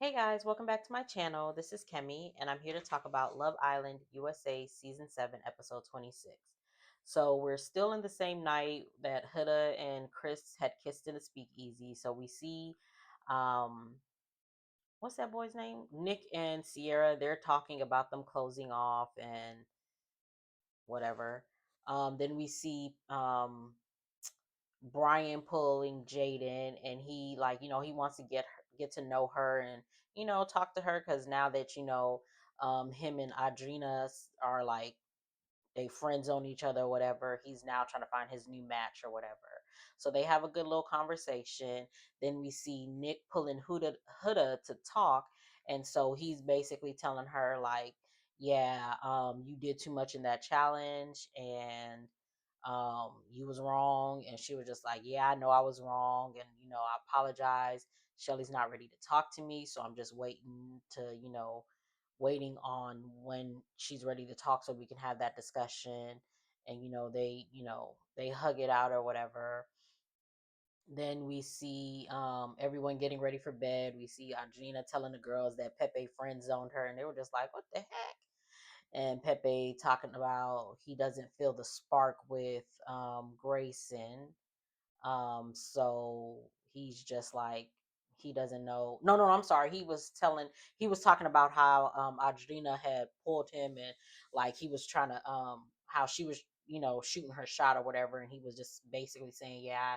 Hey guys, welcome back to my channel. This is Kemi, and I'm here to talk about Love Island USA Season 7, Episode 26. So, we're still in the same night that Huda and Chris had kissed in the speakeasy. So, we see, um, what's that boy's name? Nick and Sierra. They're talking about them closing off and whatever. Then we see, Brian pulling Jaden, and he like he wants to get to know her and talk to her because now that him and Adrina are like they friend zone each other or whatever. He's now trying to find his new match or whatever. So they have a good little conversation. Then we see Nick pulling Huda to talk, and so he's basically telling her like, yeah, you did too much in that challenge, and you was wrong. And she was just like, yeah, I know I was wrong, and I apologize. Shelly's not ready to talk to me, so I'm just waiting on when she's ready to talk so we can have that discussion. And they hug it out or whatever. Then we see everyone getting ready for bed. We see Audrina telling the girls that Pepe friend zoned her, and they were just like, what the heck? And Pepe talking about he doesn't feel the spark with Grayson. So he's just like he doesn't know. No, no, I'm sorry. He was talking about how Adrina had pulled him, and like he was trying to how she was shooting her shot or whatever, and he was just basically saying, yeah,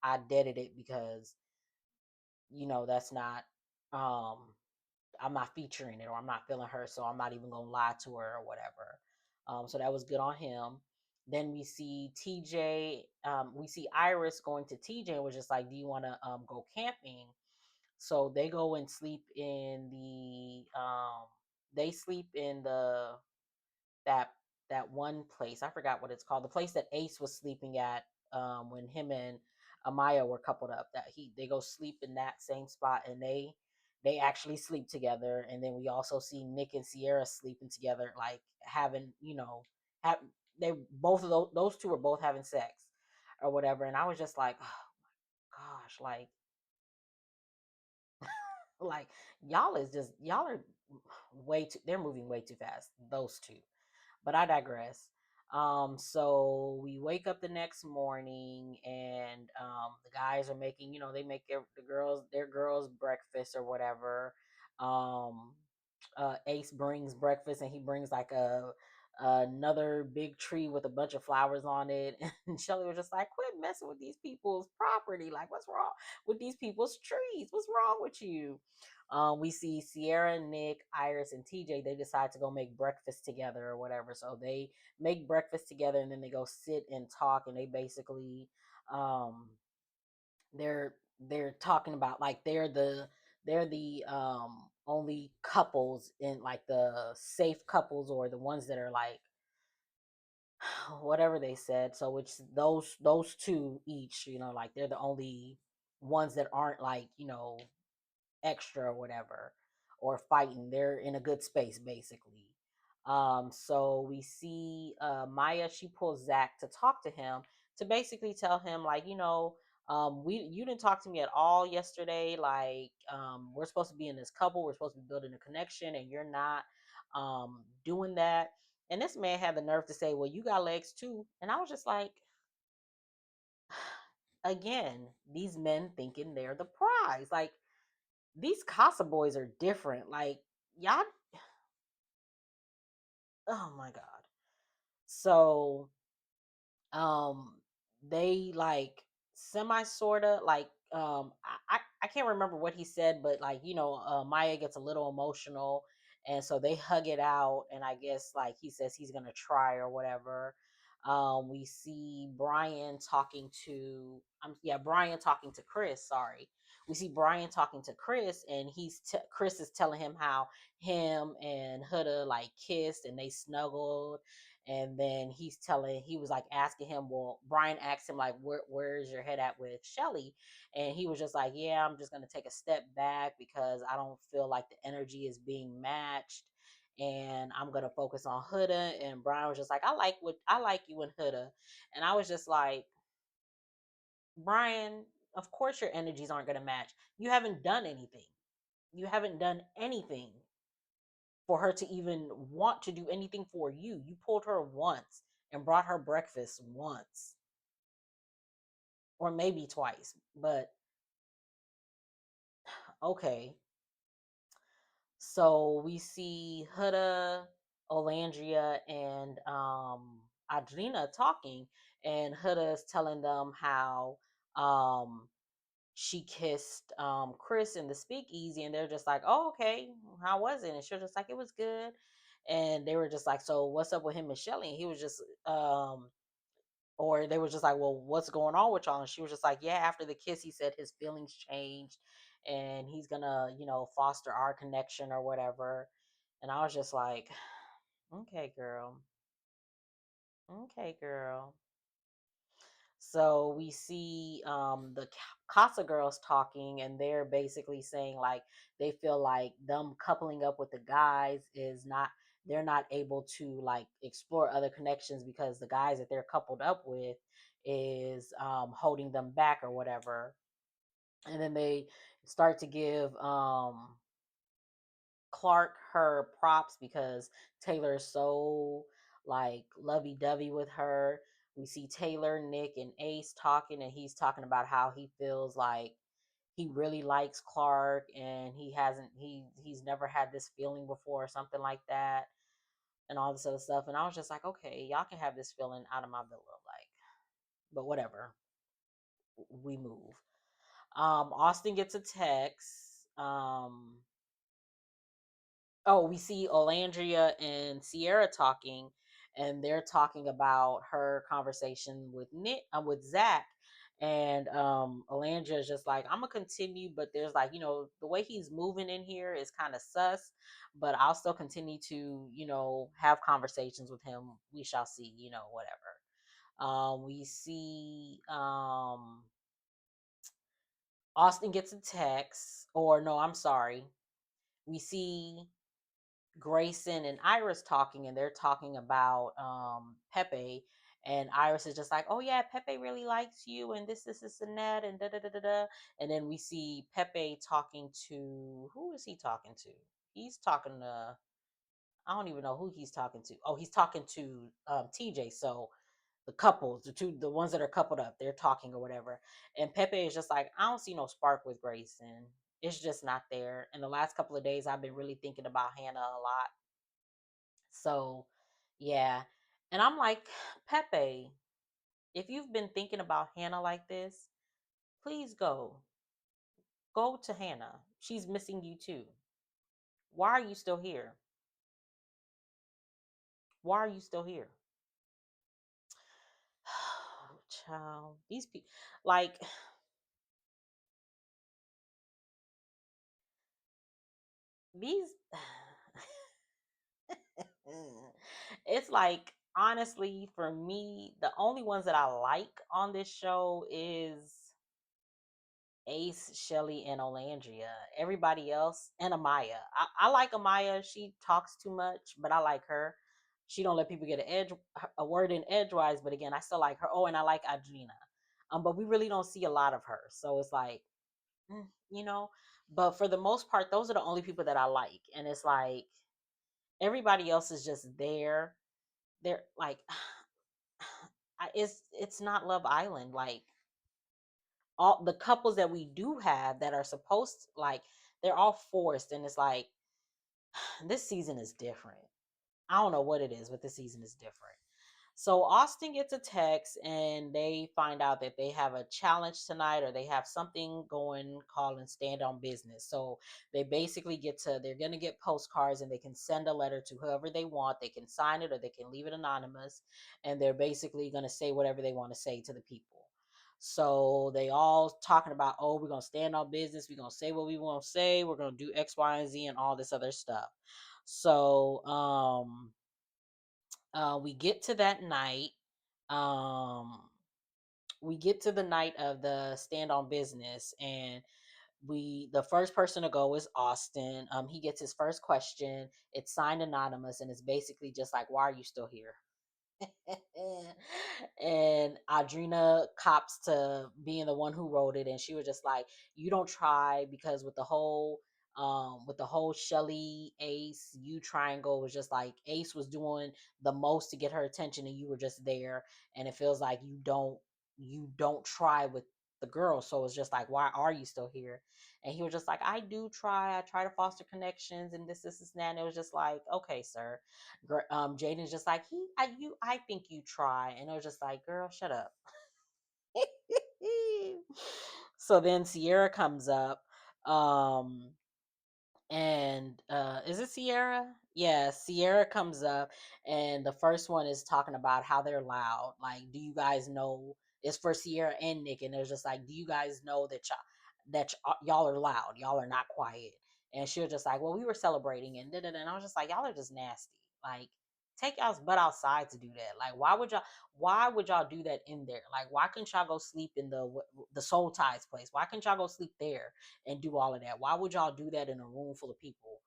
I deaded it because that's not um I'm not featuring it, or I'm not feeling her, so I'm not even gonna lie to her or whatever. So that was good on him. Then we see TJ, we see Iris going to TJ and was just like, do you want to go camping? So they go and sleep in they sleep in that that one place. I forgot what it's called. The place that Ace was sleeping at when him and Amaya were coupled up. They go sleep in that same spot, and they actually sleep together. And then we also see Nick and Sierra sleeping together, like having have they both of those two are both having sex or whatever. And I was just like, oh gosh, like y'all are way too, they're moving way too fast, those two. But I digress. So we wake up the next morning, and the guys are making, they make their girls breakfast or whatever. Um, Ace brings breakfast, and he brings like another big tree with a bunch of flowers on it. And Shelly was just like, "Quit messing with these people's property. Like, what's wrong with these people's trees? What's wrong with you?" We see Sierra, Nick, Iris, and TJ. They decide to go make breakfast together or whatever. So they make breakfast together, and then they go sit and talk. And they basically, um, they're talking about like they're the only couples in like the safe couples, or the ones that are like whatever they said. So which those two each, like they're the only ones that aren't like extra or whatever, or fighting. They're in a good space basically. So we see Maya, she pulls Zach to talk to him, to basically tell him like, we you didn't talk to me at all yesterday. Like, we're supposed to be in this couple, we're supposed to be building a connection, and you're not doing that. And this man had the nerve to say, well, you got legs too. And I was just like, again, these men thinking they're the prize. Like, these Casa boys are different. Like, y'all, oh my God. So, um, they like semi sorta like, I can't remember what he said, but like, Maya gets a little emotional, and so they hug it out. And I guess like he says he's gonna try or whatever. We see Brian talking to Brian talking to Chris. Sorry, we see Brian talking to Chris, and Chris is telling him how him and Huda like kissed and they snuggled. And then he was like asking him, well, Brian asked him like, where's your head at with Shelly? And he was just like, yeah, I'm just gonna take a step back because I don't feel like the energy is being matched, and I'm gonna focus on Huda. And Brian was just like, I like you and Huda. And I was just like, Brian, of course your energies aren't gonna match. You haven't done anything. You haven't done anything for her to even want to do anything for you. You pulled her once and brought her breakfast once, or maybe twice, but okay. So we see Huda, Olandria, and Adrina talking, and Huda's telling them how um she kissed Chris in the speakeasy, and they're just like, "Oh, okay, how was it?" And she was just like, "It was good." And they were just like, "So what's up with him and Shelly?" And he was just or they were just like, "Well, what's going on with y'all?" And she was just like, "Yeah, after the kiss, he said his feelings changed, and he's gonna, foster our connection or whatever." And I was just like, "Okay, girl. Okay, girl." So we see the Casa girls talking, and they're basically saying like they feel like them coupling up with the guys is not, they're not able to like explore other connections because the guys that they're coupled up with is holding them back or whatever. And then they start to give Clark her props because Taylor is so like lovey dovey with her. We see Taylor, Nick, and Ace talking, and he's talking about how he feels like he really likes Clark, and he's never had this feeling before, or something like that, and all this other stuff. And I was just like, okay, y'all can have this feeling out of my villa, like, but whatever, we move. Austin gets a text. Oh, we see Olandria and Sierra talking, and they're talking about her conversation with Nick, with Zach, and Olandria is just like, "I'm gonna continue, but there's like, the way he's moving in here is kind of sus, but I'll still continue to, have conversations with him. We shall see, whatever." We see Austin gets a text, or no, I'm sorry. We see Grayson and Iris talking, and they're talking about Pepe, and Iris is just like, "Oh yeah, Pepe really likes you, and this and that, and da da da da da." And then we see Pepe talking to, who is he talking to? He's talking to, I don't even know who he's talking to. Oh, he's talking to TJ. So the couples, the ones that are coupled up, they're talking or whatever. And Pepe is just like, "I don't see no spark with Grayson. It's just not there." And the last couple of days, I've been really thinking about Hannah a lot. So, yeah. And I'm like, "Pepe, if you've been thinking about Hannah like this, please go. Go to Hannah. She's missing you too. Why are you still here? Why are you still here?" Child, these people, like, these, it's like, honestly, for me, the only ones that I like on this show is Ace, Shelly, and Olandria. Everybody else, and Amaya. I like Amaya. She talks too much, but I like her. She don't let people get a word in edgewise. But again, I still like her. Oh, and I like Adrina. But we really don't see a lot of her, so it's like, mm, you know. But for the most part, those are the only people that I like, and it's like everybody else is just there. They're like, it's not Love Island. Like, all the couples that we do have that are supposed to, like, they're all forced, and it's like, this season is different. I don't know what it is, but this season is different. So Austin gets a text, and they find out that they have a challenge tonight, or they have something going called and Stand on Business. So they basically they're going to get postcards, and they can send a letter to whoever they want. They can sign it or they can leave it anonymous. And they're basically going to say whatever they want to say to the people. So they all talking about, "Oh, we're going to stand on business. We're going to say what we want to say. We're going to do X, Y, and Z and all this other stuff." So, we get to that night. Um, we get to the night of the Stand on Business, and the first person to go is Austin. He gets his first question. It's signed anonymous, and it's basically just like, "Why are you still here?" And Audrina cops to being the one who wrote it, and she was just like, "You don't try," because with the whole with the whole Shelly Ace you triangle was just like Ace was doing the most to get her attention and you were just there, and it feels like you don't try with the girl, so it's just like, why are you still here? And he was just like, I try to foster connections and this and that. And it was just like, okay, sir. Jaden's just like, I think you try, and it was just like, girl, shut up. So then Sierra comes up, um, and is it Sierra? Yeah, Sierra comes up, and the first one is talking about how they're loud. Like, do you guys know? It's for Sierra and Nick, and it's just like, do you guys know that y'all are loud? Y'all are not quiet. And she was just like, well, we were celebrating, and da-da-da. And I was just like, y'all are just nasty. Like, take y'all's butt outside to do that. Like, why would y'all do that in there? Like, why couldn't y'all go sleep in the Soul Ties place? Why couldn't y'all go sleep there and do all of that? Why would y'all do that in a room full of people?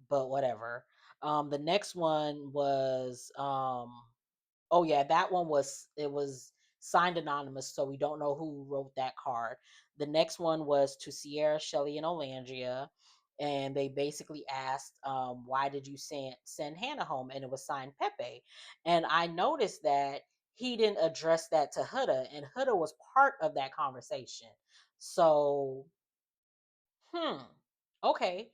But whatever. The next one was oh yeah, that one was signed anonymous, so we don't know who wrote that card. The next one was to Sierra, Shelley, and Olandria, and they basically asked, "Why did you send Hannah home?" And it was signed Pepe. And I noticed that he didn't address that to Huda, and Huda was part of that conversation. So Hmm. Okay.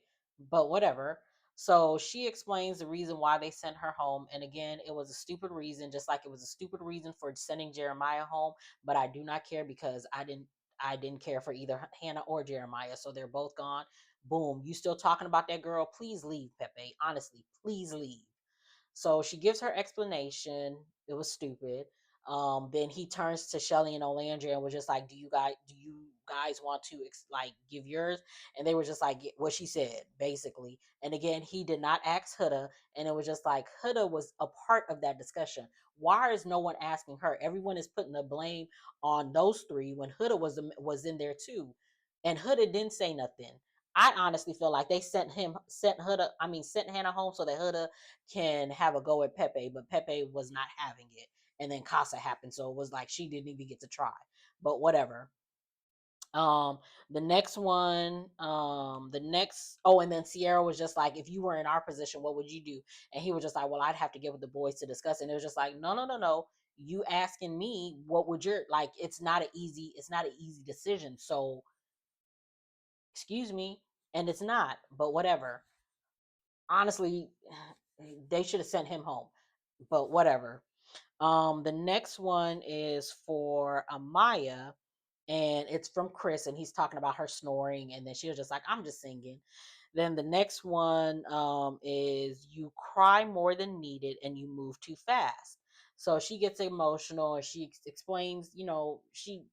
But whatever. So she explains the reason why they sent her home. And again, it was a stupid reason, just like it was a stupid reason for sending Jeremiah home. But I do not care because I didn't care for either Hannah or Jeremiah. So they're both gone. Boom. You still talking about that girl? Please leave, Pepe. Honestly, please leave. So she gives her explanation. It was stupid. Then he turns to Shelly and Olandria and was just like, "Do you guys want to like give yours?" And they were just like, what she said, basically. And again, he did not ask Huda, and it was just like Huda was a part of that discussion. Why is no one asking her? Everyone is putting the blame on those three when Huda was in there too, and Huda didn't say nothing. I honestly feel like they sent Hannah home so that Huda can have a go at Pepe, but Pepe was not having it. And then Casa happened, so it was like she didn't even get to try. But whatever. Um, and then Sierra was just like, if you were in our position, what would you do? And he was just like, well, I'd have to get with the boys to discuss. And it was just like, no, no, no, no. You asking me what would your like? It's not an easy decision. So excuse me, and it's not. But whatever. Honestly, they should have sent him home. But whatever. The next one is for Amaya, and it's from Chris, and he's talking about her snoring, and then she was just like, "I'm just singing." Then the next one is you cry more than needed, and you move too fast. So she gets emotional, and she explains, she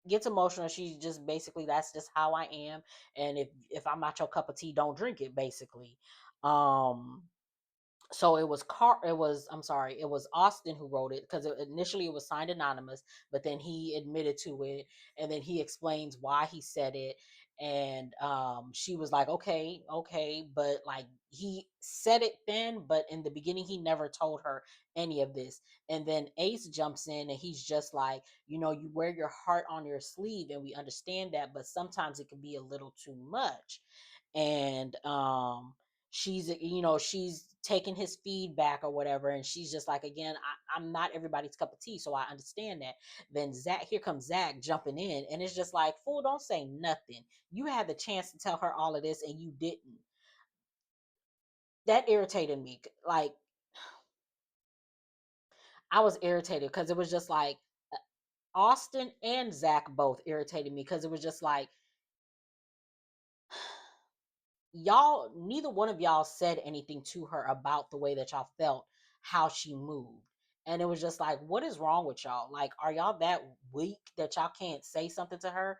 gets emotional. She's just basically, that's just how I am, and if I'm not your cup of tea, don't drink it. Basically, um so it was Austin who wrote it, because initially it was signed anonymous, but then he admitted to it, and then he explains why he said it. And she was like, okay, okay, but like he said it then, but in the beginning he never told her any of this. And then Ace jumps in, and he's just like, you wear your heart on your sleeve, and we understand that, but sometimes it can be a little too much. And she's taking his feedback or whatever, and she's just like, again, I'm not everybody's cup of tea, so I understand that. Then here comes Zach jumping in, and it's just like, fool, don't say nothing. You had the chance to tell her all of this and you didn't. That irritated me. Like, I was irritated because it was just like, Austin and Zach both irritated me, because it was just like, y'all, neither one of y'all said anything to her about the way that y'all felt, how she moved. And it was just like, what is wrong with y'all? Like, are y'all that weak that y'all can't say something to her?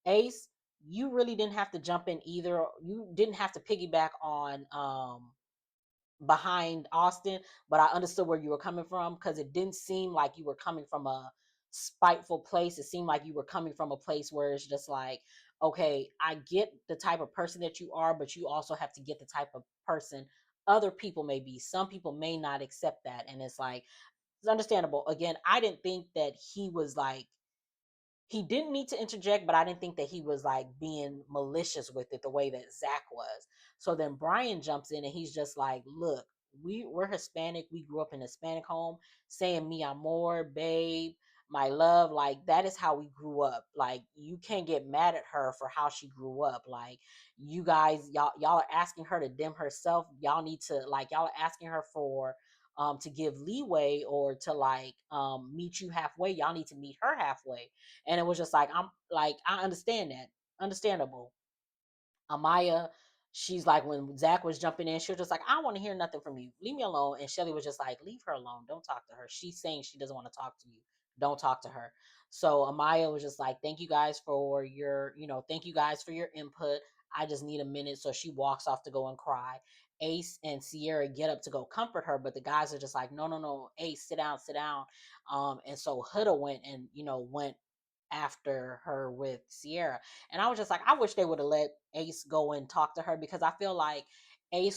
Ace, you really didn't have to jump in either. You didn't have to piggyback on behind Austin, but I understood where you were coming from, because it didn't seem like you were coming from a spiteful place. It seemed like you were coming from a place where it's just like, okay, I get the type of person that you are, but you also have to get the type of person other people may be. Some people may not accept that. And it's like, it's understandable. Again, I didn't think that he was like he didn't need to interject, but I didn't think that he was like being malicious with it the way that Zach was. So then Brian jumps in and he's just like, look, we're Hispanic. We grew up in a Hispanic home, saying mi amor, babe, my love. Like that is how we grew up. Like you can't get mad at her for how she grew up. Like you guys, y'all are asking her to dim herself. Y'all need to like y'all are asking her for to give leeway or to like meet you halfway. Y'all need to meet her halfway. And it was just like, I'm like, I understand that. Understandable. Amaya, she's like, when Zach was jumping in, she was just like, I don't want to hear nothing from you. Leave me alone. And Shelly was just like, leave her alone. Don't talk to her. She's saying she doesn't want to talk to you. Don't talk to her. So Amaya was just like, thank you guys for your, thank you guys for your input. I just need a minute. So she walks off to go and cry. Ace and Sierra get up to go comfort her, but the guys are just like, no, no, no, Ace, sit down, sit down. And so Huda went and, went after her with Sierra. And I was just like, I wish they would have let Ace go and talk to her because I feel like I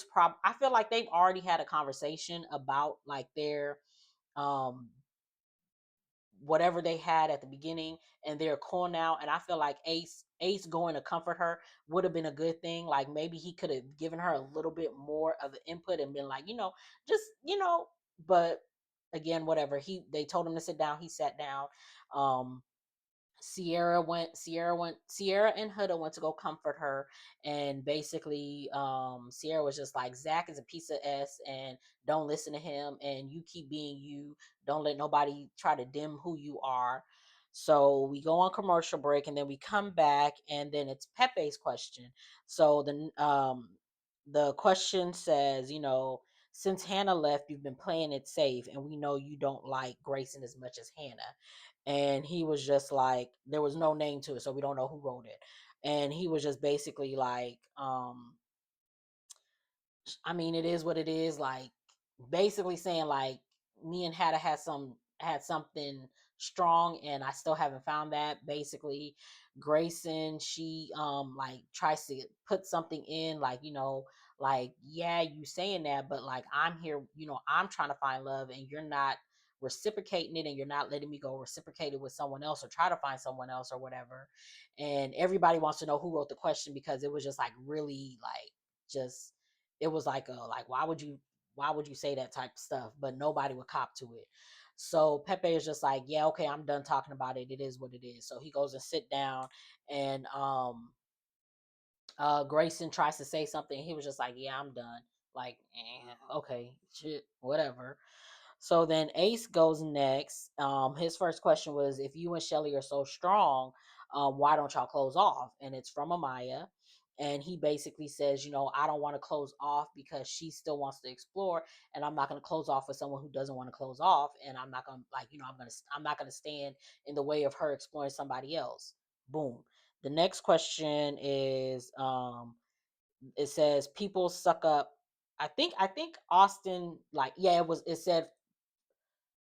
feel like they've already had a conversation about like their um whatever they had at the beginning and they're cool now. And I feel like Ace going to comfort her would have been a good thing. Like maybe he could have given her a little bit more of the input and been like, just but again, whatever. They told him to sit down, he sat down. um Sierra and Huda went to go comfort her. And basically, Sierra was just like, Zach is a piece of S and don't listen to him. And you keep being you. Don't let nobody try to dim who you are. So we go on commercial break and then we come back and then it's Pepe's question. So the question says, since Hannah left, you've been playing it safe, and we know you don't like Grayson as much as Hannah. And he was just like, there was no name to it, so we don't know who wrote it. And he was just basically like, I mean, it is what it is. Like basically saying like me and Hatta had something strong and I still haven't found that. Basically, Grayson, she like tries to put something in like, like, yeah, you saying that, but like I'm here, I'm trying to find love and you're not reciprocating it and you're not letting me go reciprocate it with someone else or try to find someone else or whatever. And everybody wants to know who wrote the question because it was just like really like just it was like why would you say that type of stuff, but nobody would cop to it. So Pepe is just like, yeah, okay, I'm done talking about it, it is what it is. So he goes and sit down. And Grayson tries to say something, he was just like, yeah, I'm done. Like, okay, shit, whatever. So then Ace goes next. His first question was, if you and Shelly are so strong, why don't y'all close off? And it's from Amaya. And he basically says, I don't want to close off because she still wants to explore, and I'm not going to close off with someone who doesn't want to close off, and I'm not going to like, I'm not going to stand in the way of her exploring somebody else. Boom. The next question is, it says people suck up. I think Austin, like, yeah, it said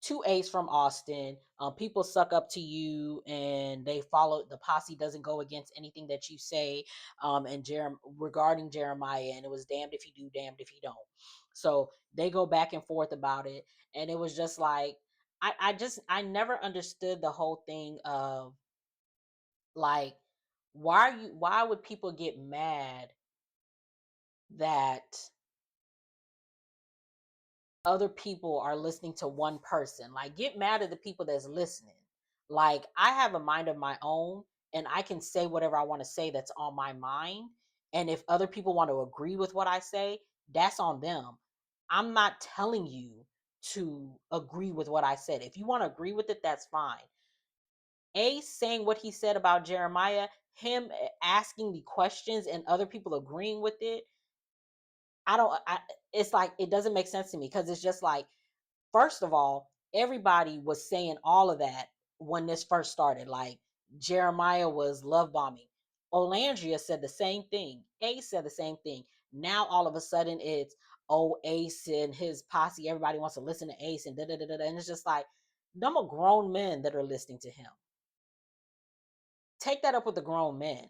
two A's from Austin. People suck up to you and they follow the posse doesn't go against anything that you say. And regarding Jeremiah, and it was damned if you do, damned if you don't. So they go back and forth about it, and it was just like I never understood the whole thing of like why would people get mad that other people are listening to one person. Like, get mad at the people that's listening. Like, I have a mind of my own and I can say whatever I want to say that's on my mind. And if other people want to agree with what I say, that's on them. I'm not telling you to agree with what I said. If you want to agree with it, that's fine. Ace saying what he said about Jeremiah, him asking the questions and other people agreeing with it, it's like, it doesn't make sense to me because it's just like, first of all, everybody was saying all of that when this first started. Like Jeremiah was love bombing. Olandria said the same thing. Ace said the same thing. Now all of a sudden it's, oh, Ace and his posse, everybody wants to listen to Ace and da da da da. And it's just like, them are grown men that are listening to him. Take that up with the grown men.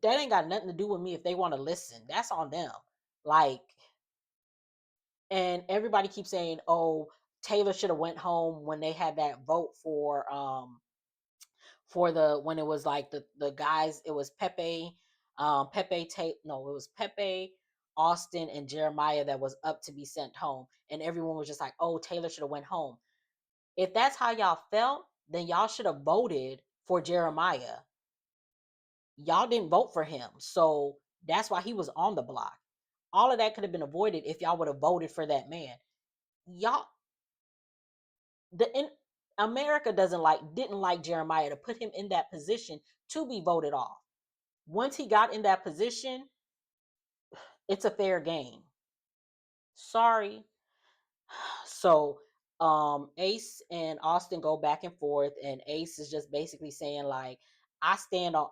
That ain't got nothing to do with me if they want to listen. That's on them. Like, and everybody keeps saying, oh, Taylor should have went home when they had that vote for for the when it was like the guys, it was it was Pepe, Austin, and Jeremiah that was up to be sent home, and everyone was just like, oh, Taylor should have went home. If that's how y'all felt, then y'all should have voted for Jeremiah. Y'all didn't vote for him, so that's why he was on the block. All of that could have been avoided if y'all would have voted for that man. Y'all, the in America didn't like Jeremiah to put him in that position to be voted off. Once he got in that position, it's a fair game. Sorry. So Ace and Austin go back and forth, and Ace is just basically saying like, I stand on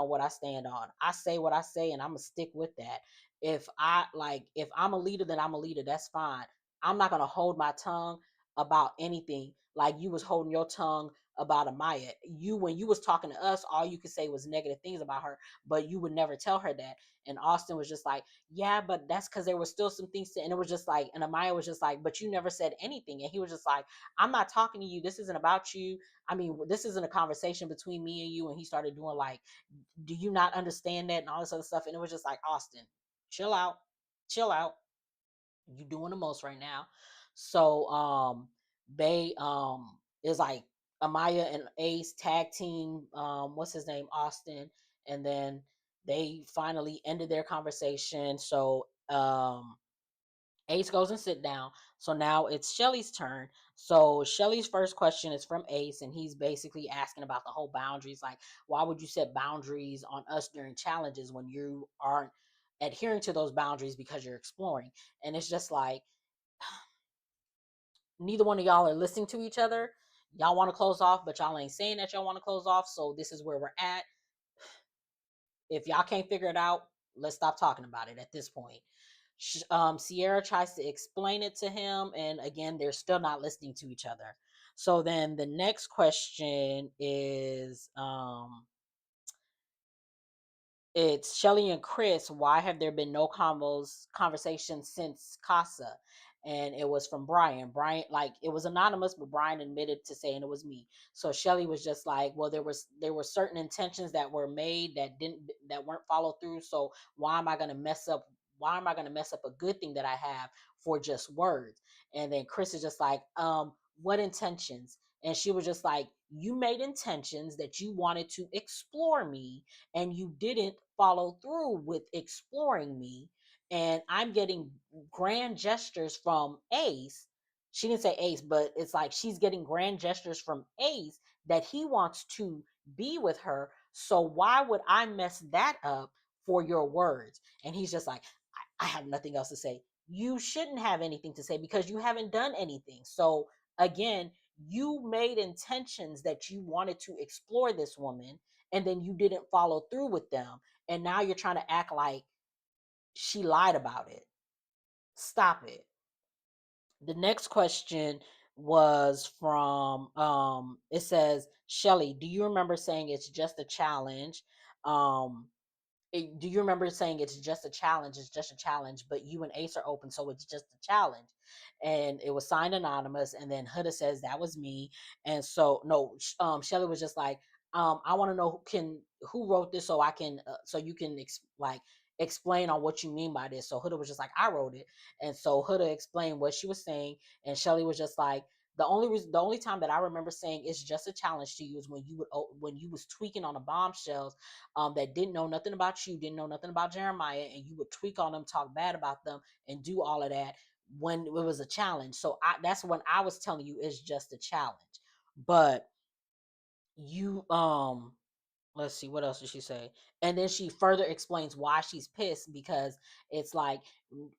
what I stand on. I say what I say, and I'm gonna stick with that. If I'm a leader, then I'm a leader. That's fine. I'm not gonna hold my tongue about anything like you was holding your tongue about Amaya. You, when you was talking to us, all you could say was negative things about her, but you would never tell her that. And Austin was just like, yeah, but that's because there was still some things to, and it was just like, and Amaya was just like, but you never said anything. And he was just like, I'm not talking to you. This isn't about you. I mean, this isn't a conversation between me and you. And he started doing like, do you not understand that? And all this other stuff. And it was just like, Austin, chill out, chill out. You doing the most right now. So, they, is like Amaya and Ace tag team, what's his name? Austin. And then they finally ended their conversation. So, Ace goes and sit down. So now it's Shelly's turn. So Shelly's first question is from Ace, and he's basically asking about the whole boundaries. Like, why would you set boundaries on us during challenges when you aren't adhering to those boundaries because you're exploring? And it's just like, neither one of y'all are listening to each other. Y'all want to close off, but y'all ain't saying that y'all want to close off. So this is where we're at. If y'all can't figure it out, let's stop talking about it at this point. Sierra tries to explain it to him, and again, they're still not listening to each other. So then the next question is, it's Shelly and Chris. Why have there been no conversations since Casa? And it was from Brian. Brian, like, it was anonymous, but Brian admitted to saying it was me. So Shelly was just like, well, there were certain intentions that were made that weren't followed through. So why am I gonna mess up? Why am I gonna mess up a good thing that I have for just words? And then Chris is just like, what intentions? And she was just like, you made intentions that you wanted to explore me, and you didn't follow through with exploring me. And I'm getting grand gestures from Ace. She didn't say Ace, but it's like she's getting grand gestures from Ace that he wants to be with her. So why would I mess that up for your words? And he's just like, I have nothing else to say. You shouldn't have anything to say because you haven't done anything. So again, you made intentions that you wanted to explore this woman, and then you didn't follow through with them. And now you're trying to act like she lied about it. Stop it. The next question was from, it says, Shelly, do you remember saying it's just a challenge? Um do you remember saying it's just a challenge? It's just a challenge, but you and Ace are open, so it's just a challenge. And it was signed anonymous. And then Huda says that was me. And so no, Shelly was just like, I want to know who wrote this, so I can so you can explain on what you mean by this. So Huda was just like, I wrote it. And so Huda explained what she was saying, and Shelly was just like, the only time that I remember saying it's just a challenge to you is when you was tweaking on the bombshells, that didn't know nothing about you, didn't know nothing about Jeremiah, and you would tweak on them, talk bad about them, and do all of that when it was a challenge. So that's when I was telling you it's just a challenge. But you, let's see, what else did she say? And then she further explains why she's pissed, because it's like,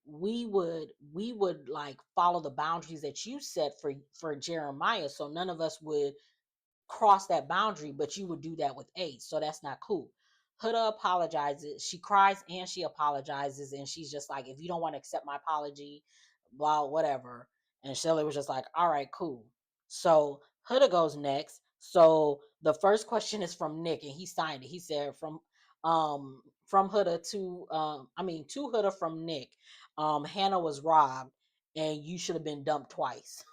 we would like follow the boundaries that you set for Jeremiah, so none of us would cross that boundary, but you would do that with Ace. So that's not cool. Huda apologizes. She cries and she apologizes. And she's just like, if you don't want to accept my apology, blah, whatever. And Shelly was just like, all right, cool. So Huda goes next. So the first question is from Nick, and he signed it. He said from Huda to to Huda from Nick. Hannah was robbed and you should have been dumped twice.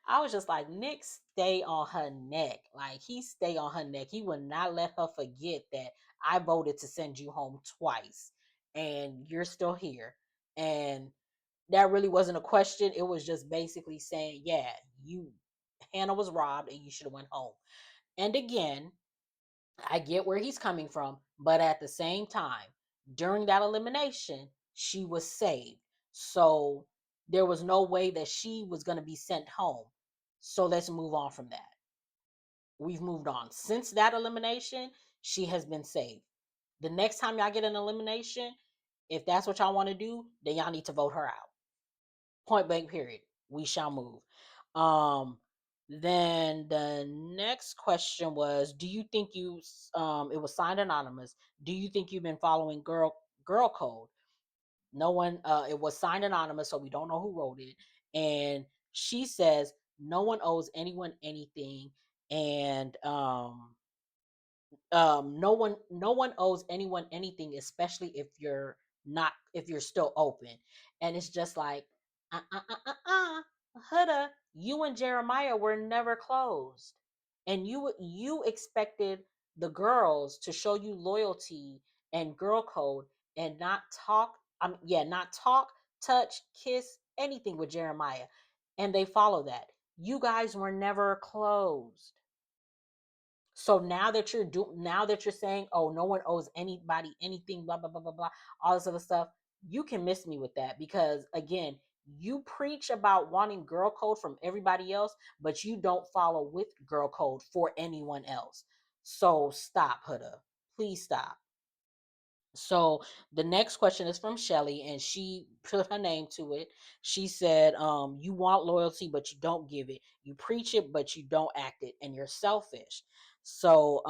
I was just like, Nick stay on her neck. Like he stay on her neck. He would not let her forget that I voted to send you home twice and you're still here. And that really wasn't a question. It was just basically saying, yeah, you Hannah was robbed and you should have went home. And again, I get where he's coming from, but at the same time, during that elimination, she was saved. So there was no way that she was going to be sent home. So let's move on from that. We've moved on. Since that elimination, she has been saved. The next time y'all get an elimination, if that's what y'all want to do, then y'all need to vote her out. Point blank period. We shall move. Um then the next question was, do you think it was signed anonymous. Do you think you've been following girl code? No one it was signed anonymous, so we don't know who wrote it. And she says no one owes anyone anything. And no one owes anyone anything, especially if you're still open. And it's just like, Huda, you and Jeremiah were never closed, and you expected the girls to show you loyalty and girl code and not talk, not talk, touch, kiss, anything with Jeremiah, and they follow that. You guys were never closed. So now that you're saying, oh, no one owes anybody anything, blah blah blah blah blah, all this other stuff, you can miss me with that, because again, you preach about wanting girl code from everybody else, but you don't follow with girl code for anyone else. So stop, Huda. Please stop. So the next question is from Shelly, and she put her name to it. She said, you want loyalty, but you don't give it. You preach it, but you don't act it, and you're selfish. So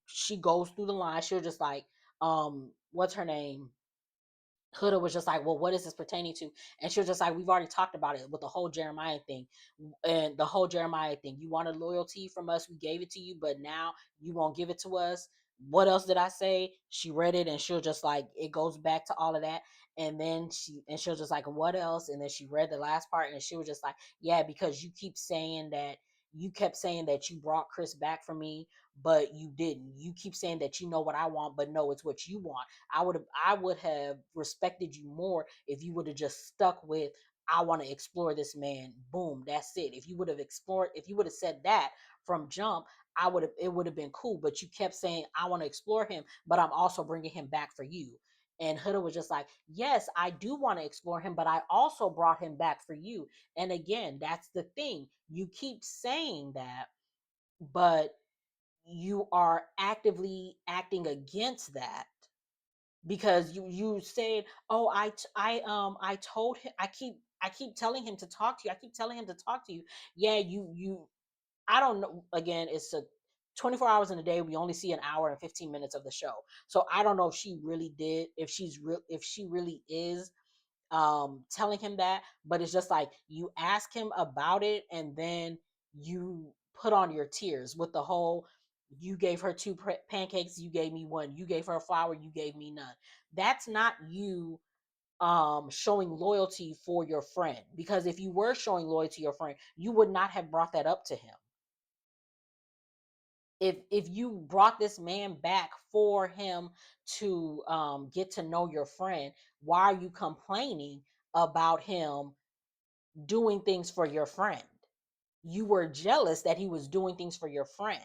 she goes through the line. She was just like, what's her name? Huda was just like, well, what is this pertaining to? And she was just like, we've already talked about it with the whole Jeremiah thing. And the whole Jeremiah thing. You wanted loyalty from us, we gave it to you, but now you won't give it to us. What else did I say? She read it and she was just like, it goes back to all of that. And then she was just like, what else? And then she read the last part and she was just like, yeah, because you kept saying that you brought Chris back for me, but you didn't. You keep saying that you know what I want, but no, it's what you want. I would have respected you more if you would have just stuck with, I want to explore this man. Boom, that's it. If you would have said that from jump, it would have been cool. But you kept saying, I want to explore him, but I'm also bringing him back for you. And Huda was just like, yes, I do want to explore him, but I also brought him back for you. And again, that's the thing. You keep saying that, but you are actively acting against that, because you said, oh, I told him, I keep telling him to talk to you, I keep telling him to talk to you. Yeah, you I don't know. Again, it's a 24 hours in a day, we only see an hour and 15 minutes of the show. So I don't know if she really did, if she really is telling him that. But it's just like, you ask him about it and then you put on your tears with the whole, you gave her two pancakes, you gave me one, you gave her a flower, you gave me none. That's not you showing loyalty for your friend, because if you were showing loyalty to your friend, you would not have brought that up to him. If you brought this man back for him to get to know your friend, why are you complaining about him doing things for your friend? You were jealous that he was doing things for your friend.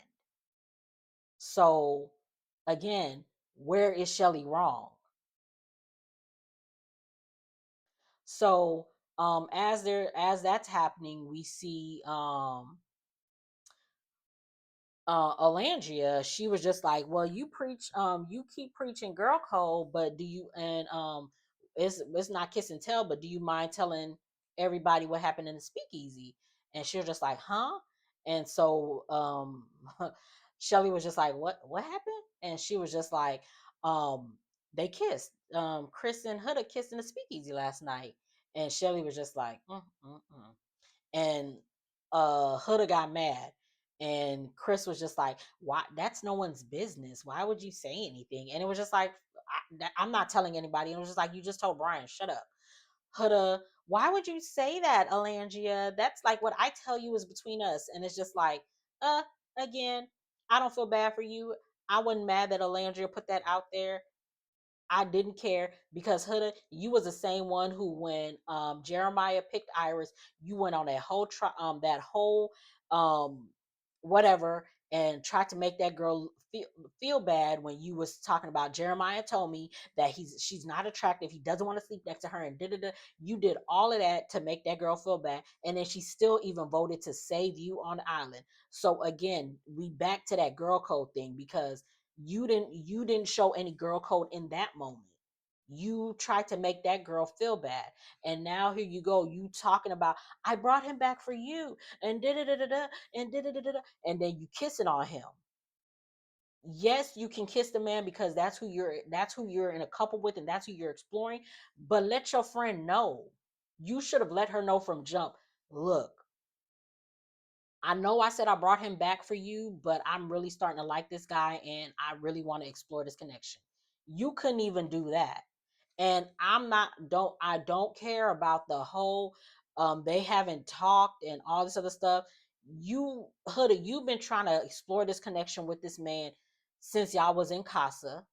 So again, where is Shelly wrong? So as that's happening, we see Alandria. She was just like, well, you keep preaching girl code, but do you, and it's not kiss and tell, but do you mind telling everybody what happened in the speakeasy? And she was just like, huh? And so Shelly was just like, what happened? And she was just like, they kissed. Chris and Huda kissed in the speakeasy last night. And Shelly was just like, and Huda got mad, and Chris was just like, why, that's no one's business, why would you say anything? And it was just like, I'm not telling anybody. And it was just like, you just told Brian, shut up. Huda, why would you say that, Alangia? That's like what I tell you is between us. And it's just like, uh, again, I don't feel bad for you. I wasn't mad that Alandria put that out there. I didn't care because Huda, you was the same one who, when Jeremiah picked Iris, you went on that whole um whatever, and tried to make that girl feel bad when you was talking about Jeremiah told me that she's not attractive, he doesn't want to sleep next to her, and da. You did all of that to make that girl feel bad, and then she still even voted to save you on the island. So again, we back to that girl code thing, because you didn't show any girl code in that moment. You tried to make that girl feel bad, and now here you go, you talking about, I brought him back for you, and da da da da da, and da da da da, and then you kissing on him. Yes, you can kiss the man because that's who you're in a couple with, and that's who you're exploring. But let your friend know. You should have let her know from jump. Look, I know I said I brought him back for you, but I'm really starting to like this guy and I really want to explore this connection. You couldn't even do that. And I don't care about the whole they haven't talked and all this other stuff. You Hoodie, you've been trying to explore this connection with this man since y'all was in Casa.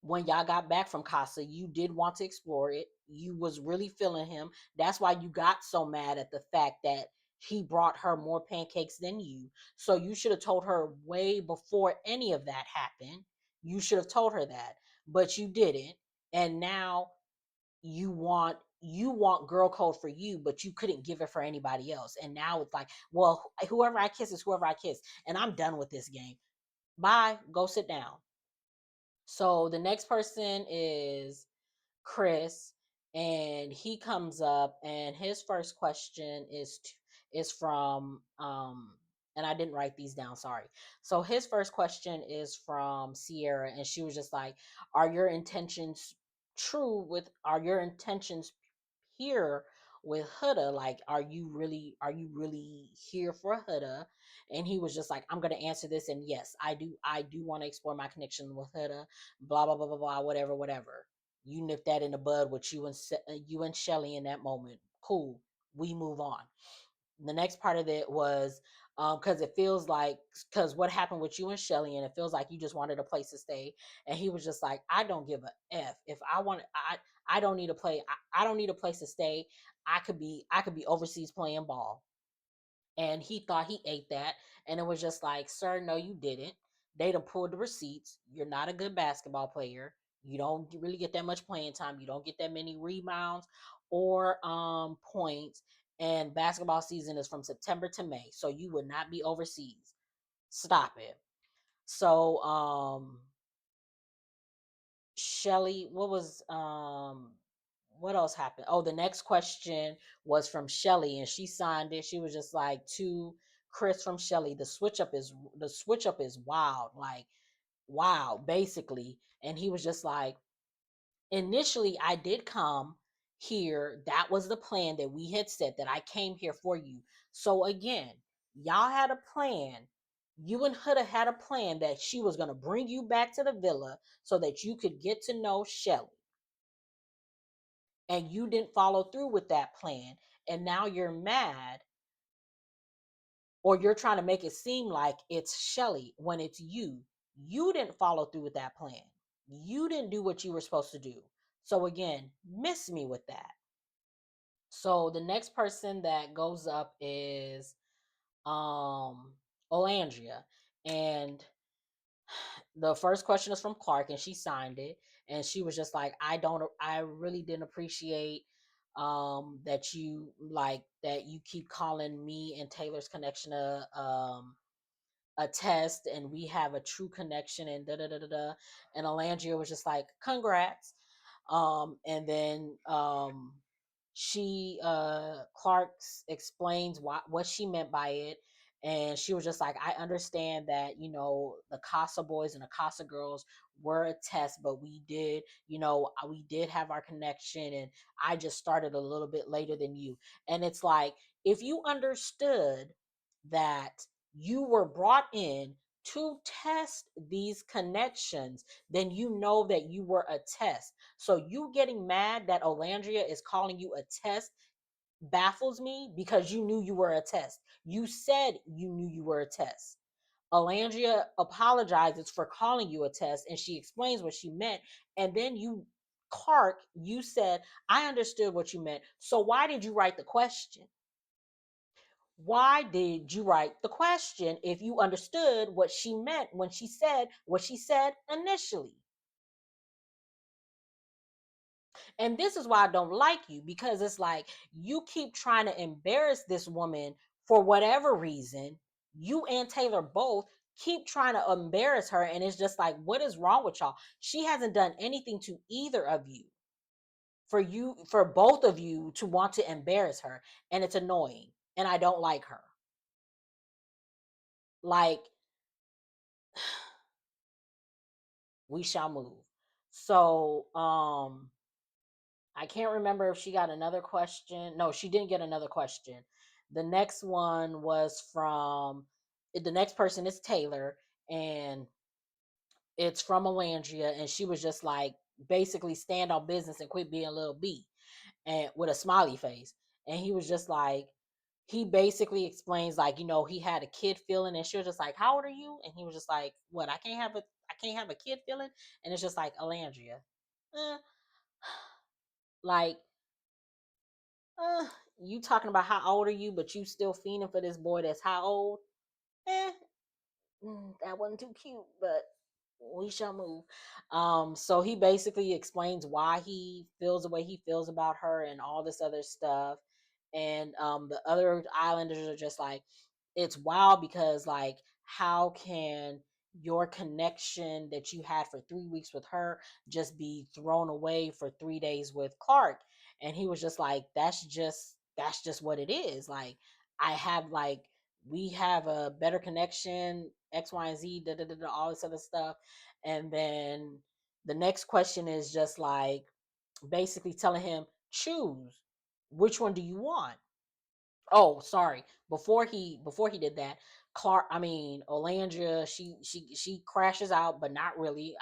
When y'all got back from Casa, you did want to explore it. You was really feeling him. That's why you got so mad at the fact that he brought her more pancakes than you. So you should have told her way before any of that happened. You should have told her that, but you didn't. And now you want girl code for you, but you couldn't give it for anybody else. And now it's like, well, whoever I kiss is whoever I kiss, and I'm done with this game. Bye, go sit down. So the next person is Chris, and he comes up, and his first question is from and I didn't write these down, sorry. So his first question is from Sierra, and she was just like, are your intentions are your intentions here with Huda? Like, are you really here for Huda? And he was just like, I'm gonna answer this, and yes, I do want to explore my connection with Huda, blah blah blah blah blah, whatever, whatever. You nip that in the bud with you and Shelly in that moment. Cool. We move on. The next part of it was because it feels like, because what happened with you and Shelly, and it feels like you just wanted a place to stay. And he was just like, I don't give a F. If I want I don't need a play I don't need a place to stay. I could be overseas playing ball. And he thought he ate that. And it was just like, sir, no, you didn't. They done pulled the receipts. You're not a good basketball player. You don't really get that much playing time. You don't get that many rebounds or points. And basketball season is from September to May. So you would not be overseas. Stop it. So Shelly, what else happened? Oh, the next question was from Shelly, and she signed it. She was just like, to Chris from Shelly, the switch up is wild, like wow, basically. And he was just like, initially I did come here. That was the plan that we had said, that I came here for you. So again, y'all had a plan. You and Huda had a plan that she was going to bring you back to the villa so that you could get to know Shelly. And you didn't follow through with that plan. And now you're mad, or you're trying to make it seem like it's Shelly when it's you. You didn't follow through with that plan. You didn't do what you were supposed to do. So again, miss me with that. So the next person that goes up is Olandria. And the first question is from Clark, and she signed it. And she was just like, I really didn't appreciate that you keep calling me and Taylor's connection a test, and we have a true connection, and da da da da da. And Alandria was just like, congrats. And then she Clark explains what she meant by it. And she was just like, I understand that, the Casa boys and the Casa girls were a test, but we did have our connection, and I just started a little bit later than you. And it's like, if you understood that you were brought in to test these connections, then you know that you were a test. So you getting mad that Olandria is calling you a test baffles me, because you knew you were a test. You said you knew you were a test. Alandria apologizes for calling you a test, and she explains what she meant. And then you, Clark, you said, I understood what you meant. So why did you write the question? Why did you write the question if you understood what she meant when she said what she said initially? And this is why I don't like you, because it's like you keep trying to embarrass this woman for whatever reason. You and Taylor both keep trying to embarrass her. And it's just like, what is wrong with y'all? She hasn't done anything to either of you for both of you to want to embarrass her. And it's annoying. And I don't like her. Like, we shall move. So, I can't remember if she got another question. No, she didn't get another question. The next one was from, the next person is Taylor, and it's from Alandria, and she was just like, basically stand on business and quit being a little B, and with a smiley face. And he was just like, he basically explains, like, he had a kid feeling, and she was just like, how old are you? And he was just like, what, I can't have a kid feeling? And it's just like, Alandria, eh, like, uh, you talking about how old are you, but you still fiending for this boy that's how old? Eh, that wasn't too cute, but we shall move. So he basically explains why he feels the way he feels about her and all this other stuff. And the other islanders are just like, it's wild, because like, how can your connection that you had for 3 weeks with her just be thrown away for 3 days with Clark? And he was just like, that's just what it is. Like, I have like, we have a better connection, X, Y, and Z, da, da, da, da, all this other stuff. And then the next question is just like, basically telling him, choose, which one do you want? Oh, sorry. Before he did that, Olandria, she crashes out, but not really.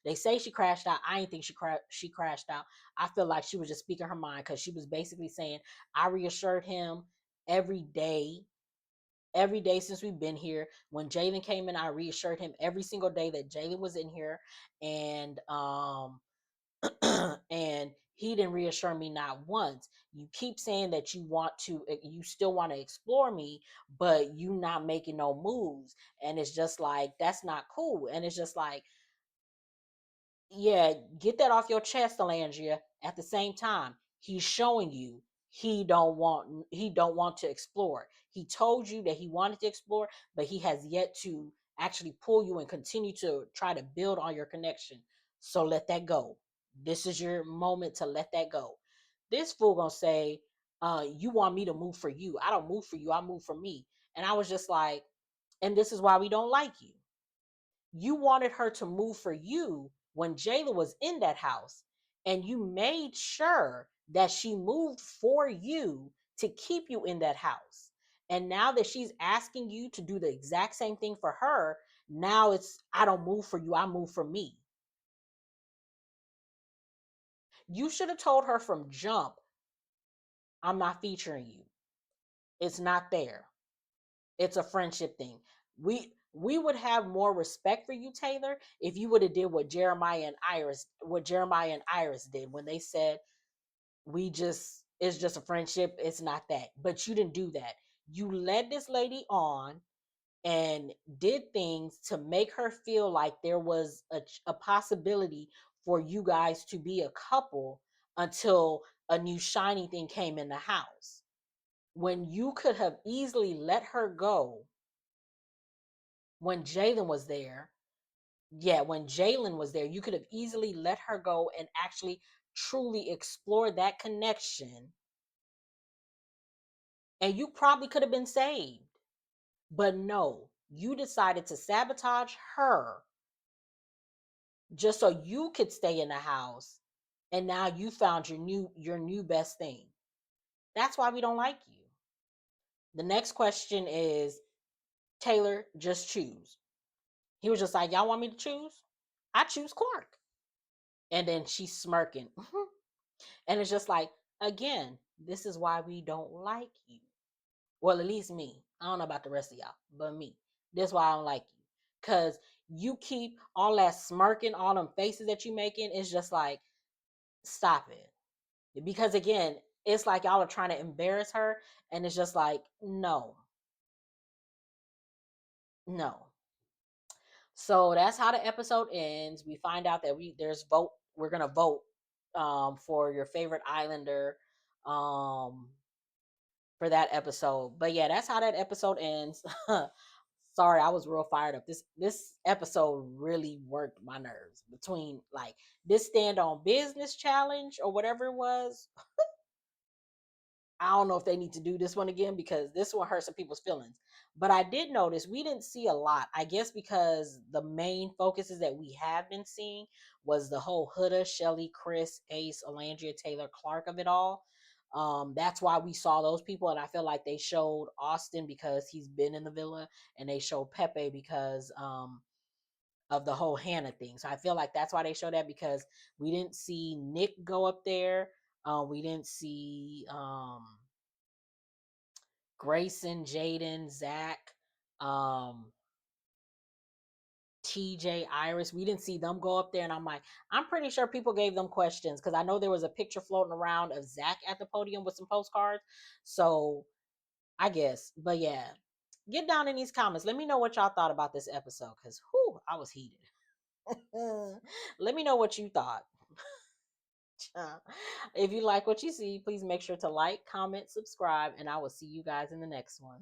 They say she crashed out. I ain't think she crashed out. I feel like she was just speaking her mind, because she was basically saying, I reassured him every day, every day since we've been here. When Jalen came in, I reassured him every single day that Jalen was in here, and and he didn't reassure me not once. You keep saying that you still want to explore me, but you not making no moves. And it's just like, that's not cool. And it's just like, yeah, get that off your chest, Alandria. At the same time, he's showing you he don't want to explore. He told you that he wanted to explore, but he has yet to actually pull you and continue to try to build on your connection. So let that go. This is your moment to let that go. This fool gonna say, you want me to move for you. I don't move for you, I move for me. And I was just like, and this is why we don't like you. You wanted her to move for you when Jayla was in that house, and you made sure that she moved for you to keep you in that house. And now that she's asking you to do the exact same thing for her, now it's, I don't move for you, I move for me. You should have told her from jump, I'm not featuring you. It's not there. It's a friendship thing. We would have more respect for you, Taylor, if you would have did what Jeremiah and Iris did when they said, it's just a friendship, it's not that. But you didn't do that. You led this lady on and did things to make her feel like there was a possibility for you guys to be a couple, until a new shiny thing came in the house. When you could have easily let her go when Jalen was there. Yeah, when Jalen was there, you could have easily let her go and actually truly explore that connection, and you probably could have been saved. But no, you decided to sabotage her just so you could stay in the house, and now you found your new best thing. That's why we don't like you. The next question is, Taylor, just choose. He was just like, y'all want me to choose? I choose Clark. And then she's smirking. And it's just like, again, this is why we don't like you. Well, at least me. I don't know about the rest of y'all, but me. That's why I don't like you. Cause you keep all that smirking, all them faces that you making. It's just like, stop it. Because again, it's like y'all are trying to embarrass her, and it's just like, no, no. So that's how the episode ends. We find out that there's vote. We're gonna vote for your favorite Islander um for that episode. But yeah, that's how that episode ends. Sorry, I was real fired up. This episode really worked my nerves between like this stand on business challenge or whatever it was. I don't know if they need to do this one again because this one hurt some people's feelings. But I did notice we didn't see a lot. I guess because the main focuses that we have been seeing was the whole Huda, Shelly, Chris, Ace, Alandria, Taylor, Clark of it all. That's why we saw those people, and I feel like they showed Austin because he's been in the villa, and they showed Pepe because of the whole Hannah thing. So I feel like that's why they showed that because we didn't see Nick go up there. We didn't see Grayson, Jaden, Zach, um, TJ, Iris. We didn't see them go up there. And I'm like, I'm pretty sure people gave them questions because I know there was a picture floating around of Zach at the podium with some postcards. So I guess, but yeah, get down in these comments. Let me know what y'all thought about this episode because whew, I was heated. Let me know what you thought. If you like what you see, please make sure to like, comment, subscribe, and I will see you guys in the next one.